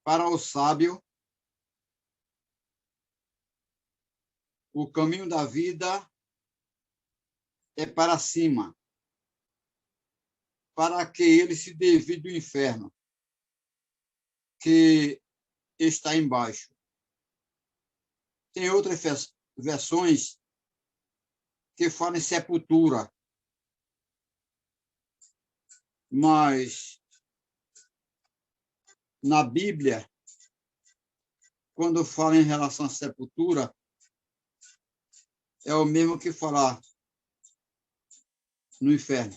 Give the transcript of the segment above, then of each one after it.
Para o sábio, o caminho da vida é para cima, para que ele se desvie do inferno, que está embaixo. Tem outras versões que falam em sepultura, mas na Bíblia, quando fala em relação à sepultura, é o mesmo que falar no inferno.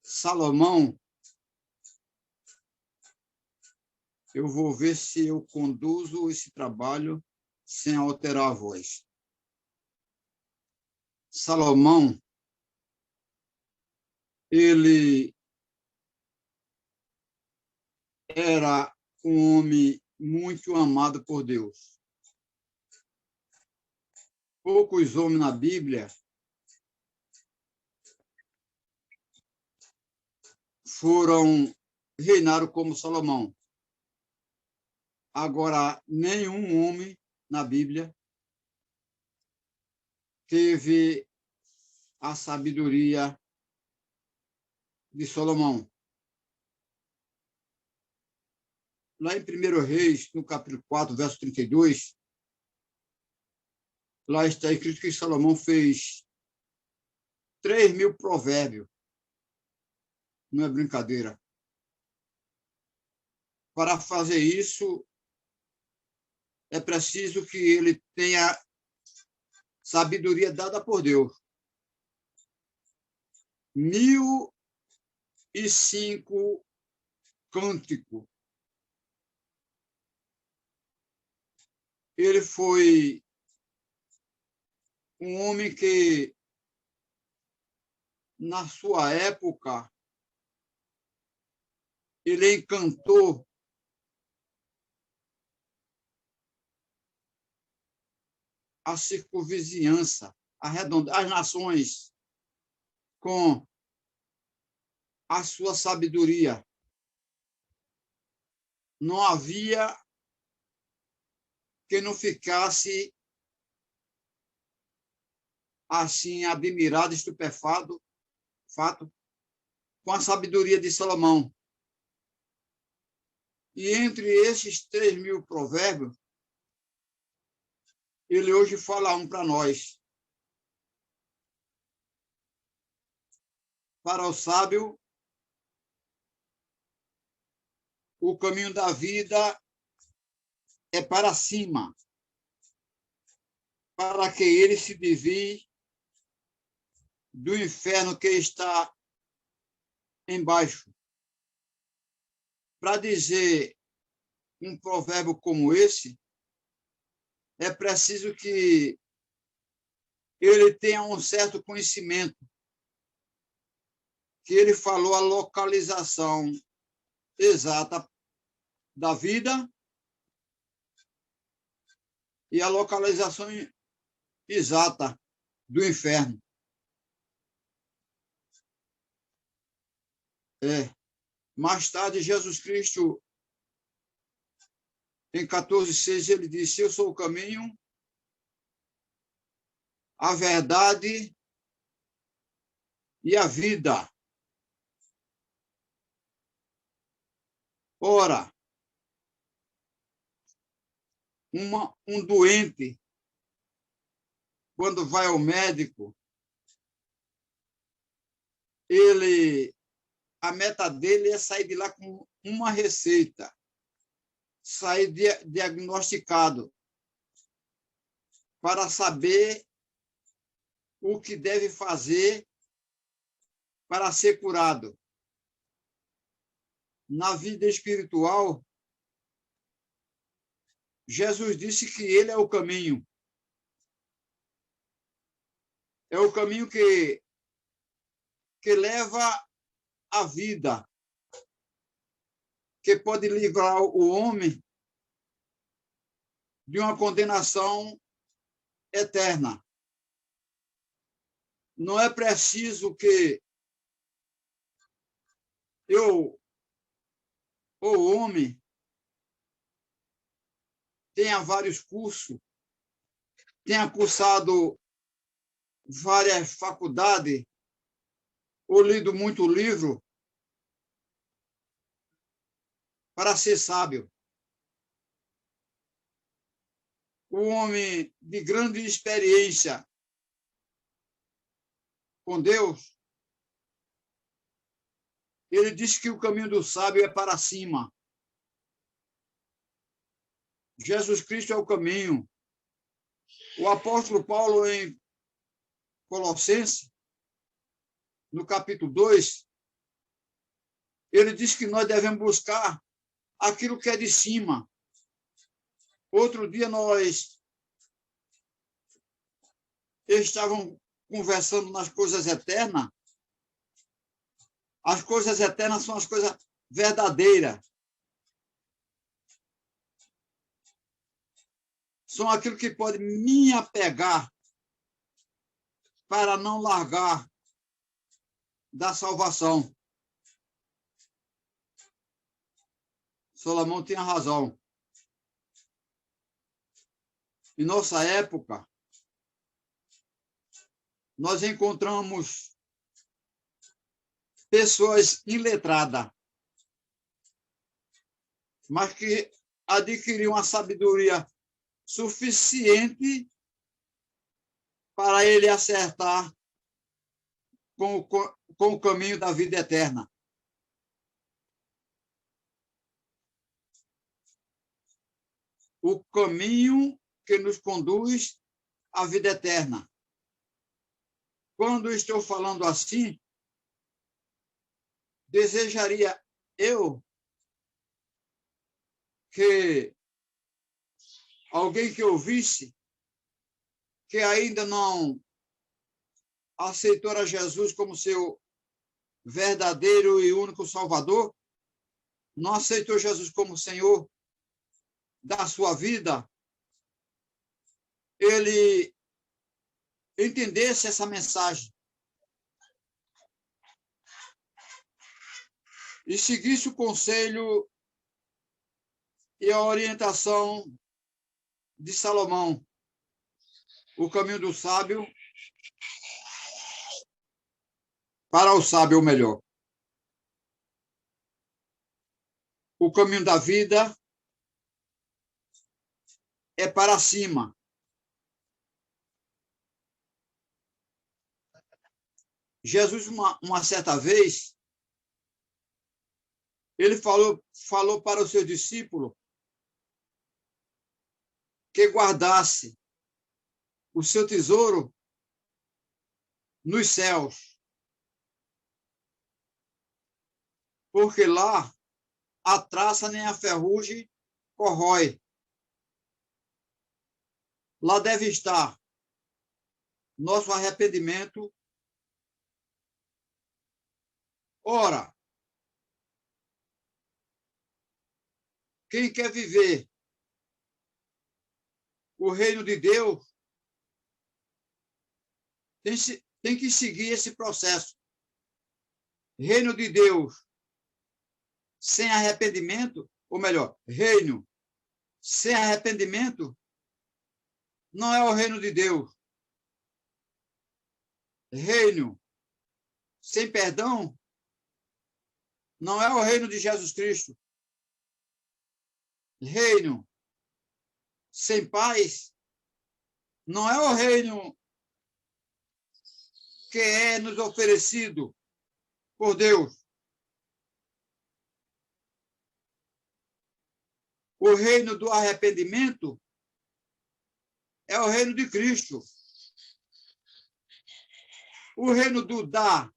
Salomão, eu vou ver se eu conduzo esse trabalho sem alterar a voz. Salomão, ele era um homem muito amado por Deus. Poucos homens na Bíblia reinaram como Salomão. Agora, nenhum homem na Bíblia teve a sabedoria de Salomão. Lá em 1 Reis, no capítulo 4, verso 32, lá está escrito que Salomão fez 3.000 provérbios. Não é brincadeira. Para fazer isso, é preciso que ele tenha sabedoria dada por Deus. 1.005 cânticos. Ele foi um homem que, na sua época, ele encantou a circunvizinhança, as nações, com a sua sabedoria. Não havia que não ficasse assim admirado, estupefato com a sabedoria de Salomão. E entre esses 3.000 provérbios, ele hoje fala um para nós. Para o sábio, o caminho da vida é para cima, para que ele se desvie do inferno que está embaixo. Para dizer um provérbio como esse, é preciso que ele tenha um certo conhecimento, que ele falou a localização exata da vida e a localização exata do inferno. Mais tarde, Jesus Cristo, em 14:6, ele disse: eu sou o caminho, a verdade e a vida. Ora, um doente, quando vai ao médico, a meta dele é sair de lá com uma receita, sair diagnosticado, para saber o que deve fazer para ser curado. Na vida espiritual, Jesus disse que ele é o caminho. É o caminho que leva à vida, que pode livrar o homem de uma condenação eterna. Não é preciso que eu ou homem tenha vários cursos, tenha cursado várias faculdades, ou lido muito livro para ser sábio. O homem de grande experiência com Deus, ele diz que o caminho do sábio é para cima. Jesus Cristo é o caminho. O apóstolo Paulo, em Colossenses, no capítulo 2, ele diz que nós devemos buscar aquilo que é de cima. Outro dia nós estávamos conversando nas coisas eternas. As coisas eternas são as coisas verdadeiras. São aquilo que pode me apegar para não largar da salvação. Salomão tinha razão. Em nossa época, nós encontramos pessoas iletradas, mas que adquiriram a sabedoria suficiente para ele acertar com o caminho da vida eterna. O caminho que nos conduz à vida eterna. Quando estou falando assim, desejaria eu que alguém que ouvisse, que ainda não aceitou a Jesus como seu verdadeiro e único Salvador, não aceitou Jesus como Senhor da sua vida, ele entendesse essa mensagem e seguisse o conselho e a orientação de Salomão. O caminho do sábio para o sábio, ou melhor. O caminho da vida é para cima. Jesus, uma certa vez, ele falou para o seu discípulo que guardasse o seu tesouro nos céus, porque lá a traça nem a ferrugem corrói. Lá deve estar nosso arrependimento. Ora, quem quer viver o reino de Deus tem que seguir esse processo. Reino de Deus sem arrependimento, ou melhor, reino sem arrependimento não é o reino de Deus. Reino sem perdão não é o reino de Jesus Cristo. Reino sem paz não é o reino que é nos oferecido por Deus. O reino do arrependimento é o reino de Cristo. O reino do dar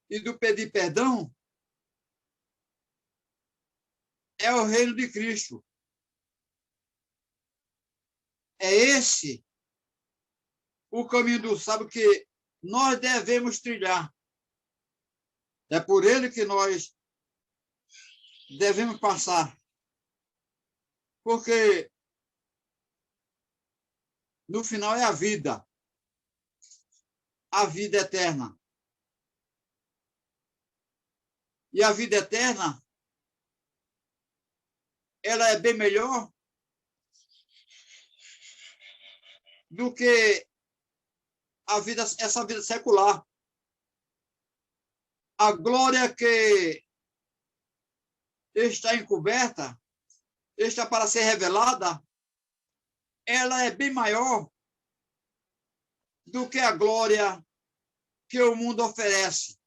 e do pedir perdão é o reino de Cristo. É esse o caminho do sábio que nós devemos trilhar. É por ele que nós devemos passar. Porque no final é a vida eterna. E a vida eterna ela é bem melhor do que essa vida secular. A glória que está encoberta, está para ser revelada, ela é bem maior do que a glória que o mundo oferece.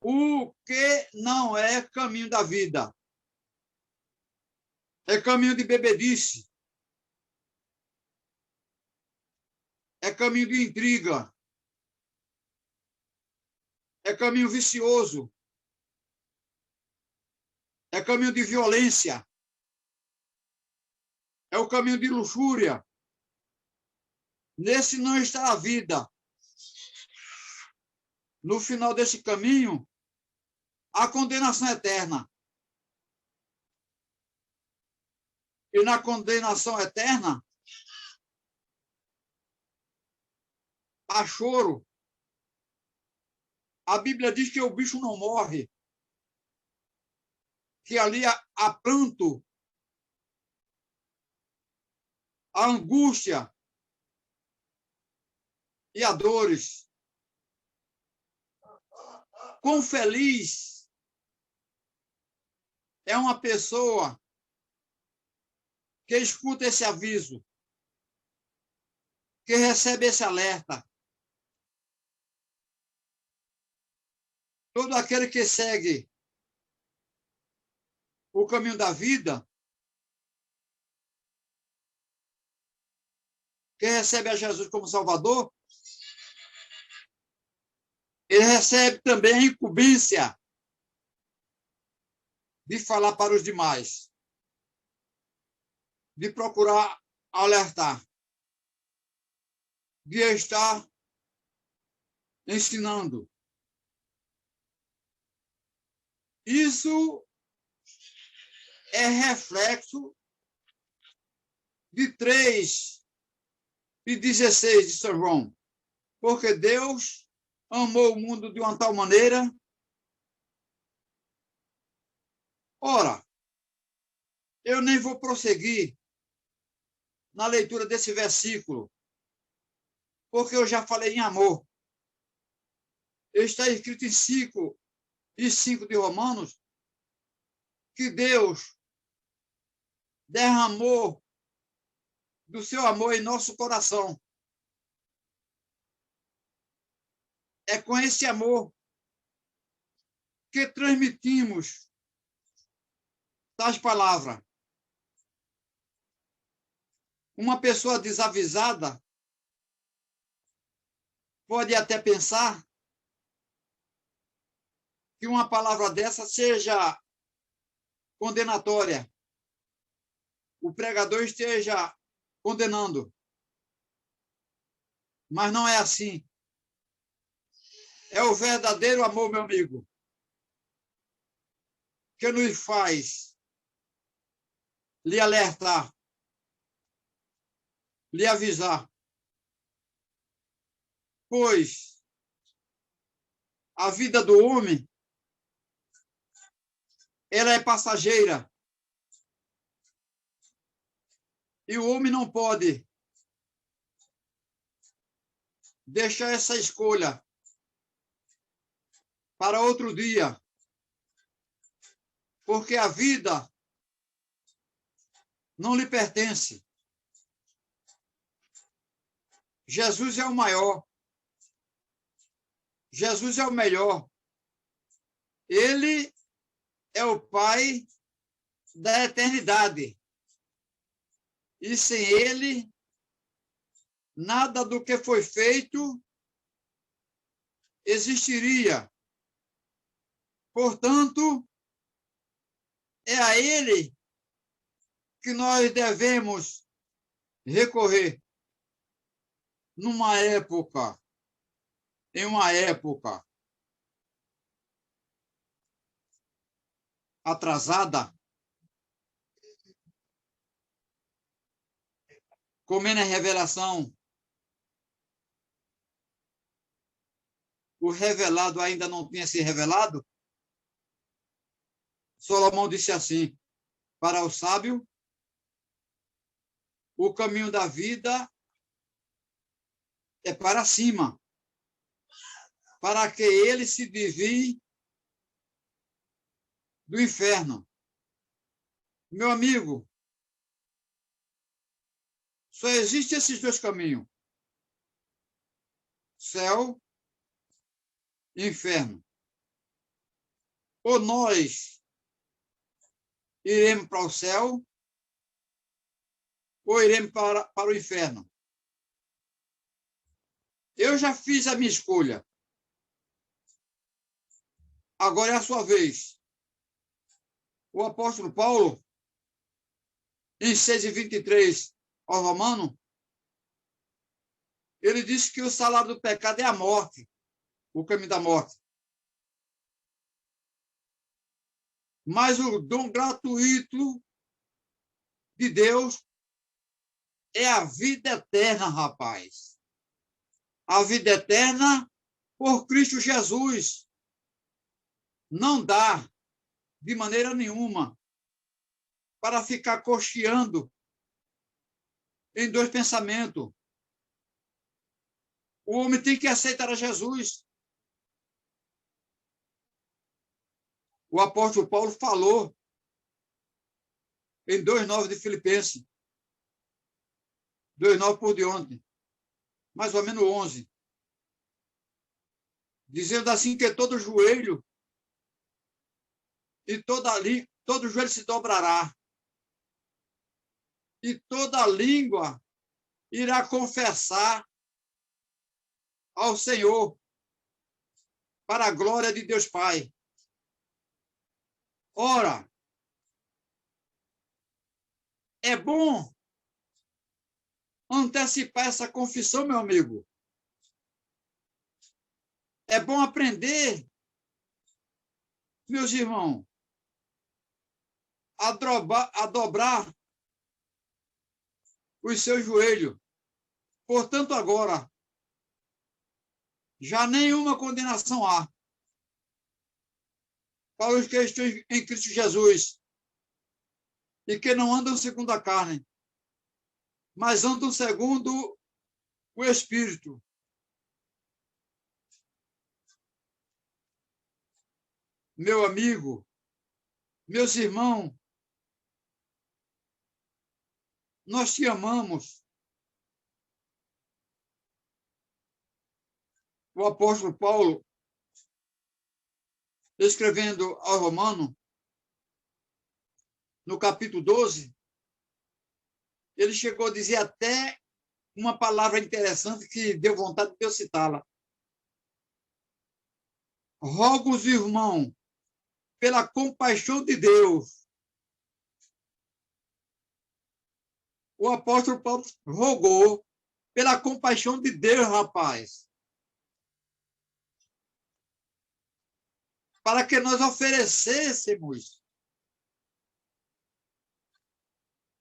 O que não é caminho da vida? É caminho de bebedice. É caminho de intriga. É caminho vicioso. É caminho de violência. É o caminho de luxúria. Nesse não está a vida. No final desse caminho, a condenação eterna. E na condenação eterna, há choro. A Bíblia diz que o bicho não morre, que ali há pranto, a angústia e a dores. Quão feliz é uma pessoa que escuta esse aviso, que recebe esse alerta. Todo aquele que segue o caminho da vida, que recebe a Jesus como Salvador, ele recebe também a incumbência de falar para os demais, de procurar alertar, de estar ensinando. Isso é reflexo de 3:16 de São João. Porque Deus amou o mundo de uma tal maneira. Ora, eu nem vou prosseguir na leitura desse versículo, porque eu já falei em amor. Está escrito em 5:5 de Romanos que Deus derramou do seu amor em nosso coração. É com esse amor que transmitimos tais palavras. Uma pessoa desavisada pode até pensar que uma palavra dessa seja condenatória. O pregador esteja condenando. Mas não é assim. É o verdadeiro amor, meu amigo, que nos faz lhe alertar, lhe avisar. Pois a vida do homem, ela é passageira. E o homem não pode deixar essa escolha para outro dia, porque a vida não lhe pertence. Jesus é o maior. Jesus é o melhor. Ele é o Pai da eternidade. E sem ele, nada do que foi feito existiria. Portanto, é a ele que nós devemos recorrer em uma época atrasada, com menos revelação. O revelado ainda não tinha se revelado. Salomão disse assim: para o sábio, o caminho da vida é para cima, para que ele se desvie do inferno. Meu amigo, só existem esses dois caminhos: céu e inferno. Ou nós iremos para o céu, ou iremos para o inferno. Eu já fiz a minha escolha. Agora é a sua vez. O apóstolo Paulo, em 6:23 ao Romano, ele disse que o salário do pecado é a morte, o caminho da morte. Mas o dom gratuito de Deus é a vida eterna, rapaz. A vida eterna por Cristo Jesus. Não dá, de maneira nenhuma, para ficar cocheando em dois pensamentos. O homem tem que aceitar a Jesus. O apóstolo Paulo falou em 2:9 de Filipenses, 2:9 por de ontem, mais ou menos 11, dizendo assim que todo joelho e todo joelho se dobrará e toda língua irá confessar ao Senhor para a glória de Deus Pai. Ora, é bom antecipar essa confissão, meu amigo. É bom aprender, meus irmãos, a dobrar os seus joelhos. Portanto, agora, já nenhuma condenação há para os que estão em Cristo Jesus e que não andam segundo a carne, mas andam segundo o Espírito. Meu amigo, meus irmãos, nós te amamos. O apóstolo Paulo, escrevendo ao Romano, no capítulo 12, ele chegou a dizer até uma palavra interessante que deu vontade de eu citá-la. Rogo-os, irmão, pela compaixão de Deus. O apóstolo Paulo rogou pela compaixão de Deus, rapaz, para que nós oferecêssemos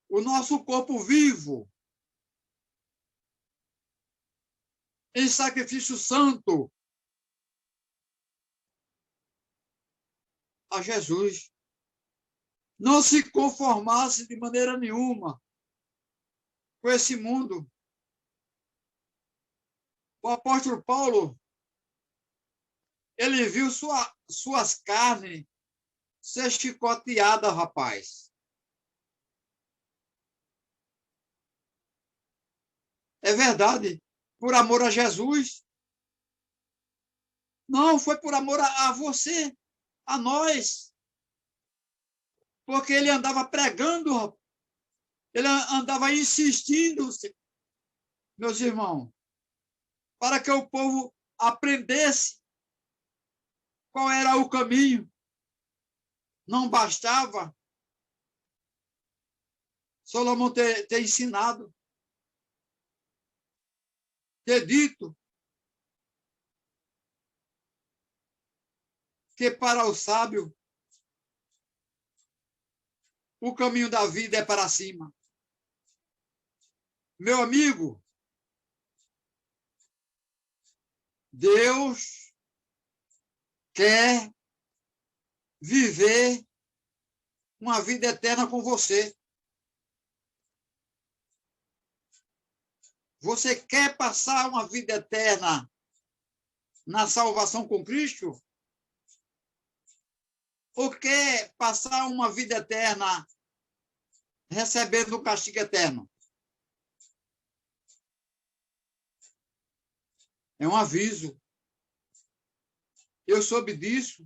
o nosso corpo vivo em sacrifício santo a Jesus. Não se conformasse de maneira nenhuma com esse mundo. O apóstolo Paulo, ele viu suas carnes ser chicoteadas, rapaz. É verdade, por amor a Jesus. Não, foi por amor a você, a nós. Porque ele andava pregando, ele andava insistindo, meus irmãos, para que o povo aprendesse qual era o caminho. Não bastava Salomão ter ensinado, ter dito que para o sábio o caminho da vida é para cima. Meu amigo, Deus quer viver uma vida eterna com você. Você quer passar uma vida eterna na salvação com Cristo? Ou quer passar uma vida eterna recebendo o castigo eterno? É um aviso. Eu soube disso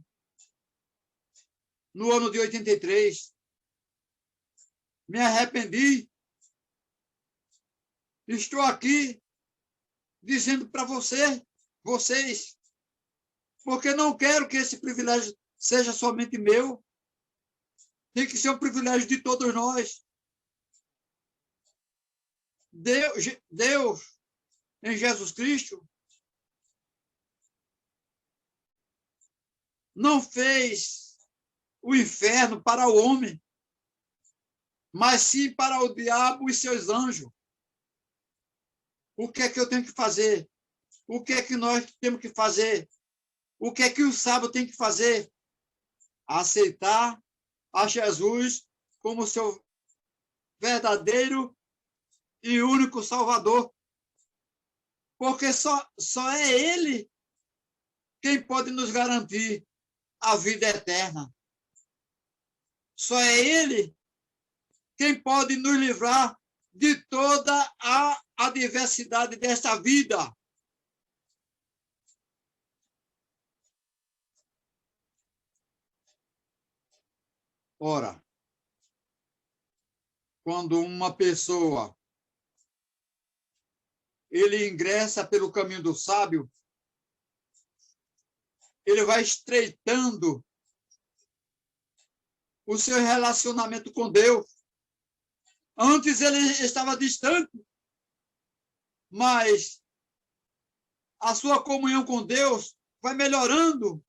no ano de 83. Me arrependi. Estou aqui dizendo para vocês, porque não quero que esse privilégio seja somente meu. Tem que ser um privilégio de todos nós. Deus em Jesus Cristo, não fez o inferno para o homem, mas sim para o diabo e seus anjos. O que é que eu tenho que fazer? O que é que nós temos que fazer? O que é que o sábio tem que fazer? Aceitar a Jesus como seu verdadeiro e único Salvador. Porque só é Ele quem pode nos garantir a vida eterna. Só é Ele quem pode nos livrar de toda a adversidade desta vida. Ora, quando uma pessoa ele ingressa pelo caminho do sábio, ele vai estreitando o seu relacionamento com Deus. Antes ele estava distante, mas a sua comunhão com Deus vai melhorando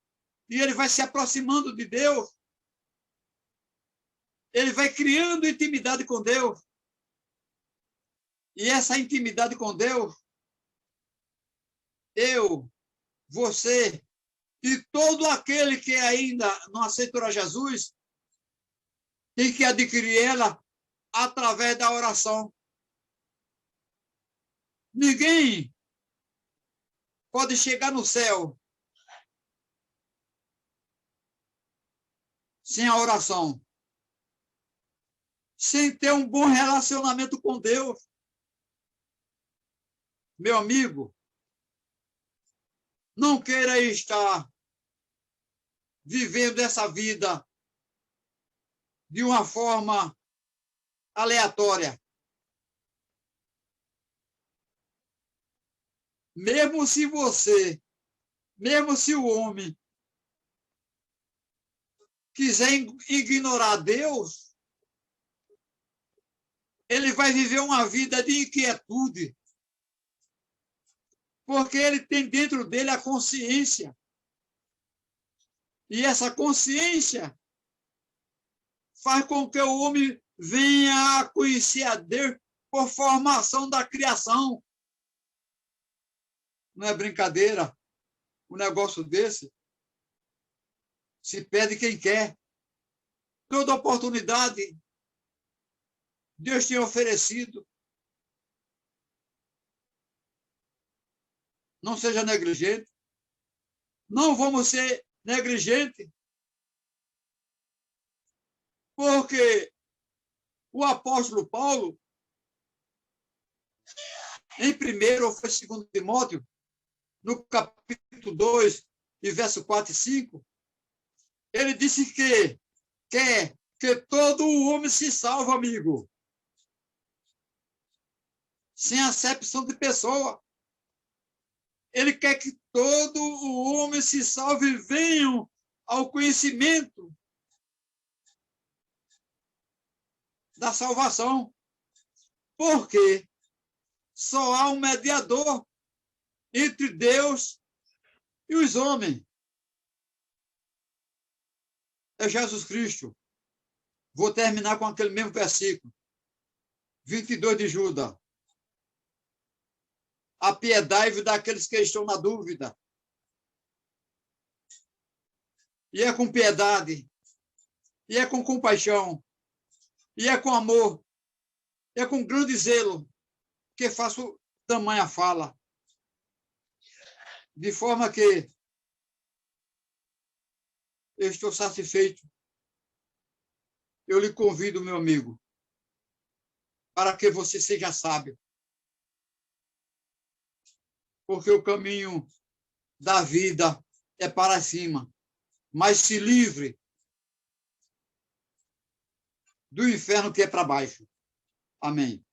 e ele vai se aproximando de Deus. Ele vai criando intimidade com Deus. E essa intimidade com Deus, eu, você e todo aquele que ainda não aceitou a Jesus, tem que adquirir ela através da oração. Ninguém pode chegar no céu sem a oração, sem ter um bom relacionamento com Deus. Meu amigo, não queira estar vivendo essa vida de uma forma aleatória. Mesmo se o homem quiser ignorar Deus, ele vai viver uma vida de inquietude, porque ele tem dentro dele a consciência. E essa consciência faz com que o homem venha a conhecer a Deus por formação da criação. Não é brincadeira um negócio desse. Se pede quem quer. Toda oportunidade Deus tem oferecido. Não seja negligente. Não vamos ser negligentes. Porque o apóstolo Paulo, em 1º ou foi 2 Timóteo, no capítulo 2, e verso 4 e 5, ele disse que quer que todo o homem se salve, amigo. Sem acepção de pessoa. Ele quer que todo o homem se salve e venham ao conhecimento da salvação. Porque só há um mediador entre Deus e os homens. É Jesus Cristo. Vou terminar com aquele mesmo versículo. 22 de Judas. Apiedai-vos daqueles que estão na dúvida. E é com piedade e é com compaixão, e é com amor, é com grande zelo que faço tamanha fala, de forma que eu estou satisfeito. Eu lhe convido, meu amigo, para que você seja sábio, porque o caminho da vida é para cima, mas se livre do inferno que é para baixo. Amém.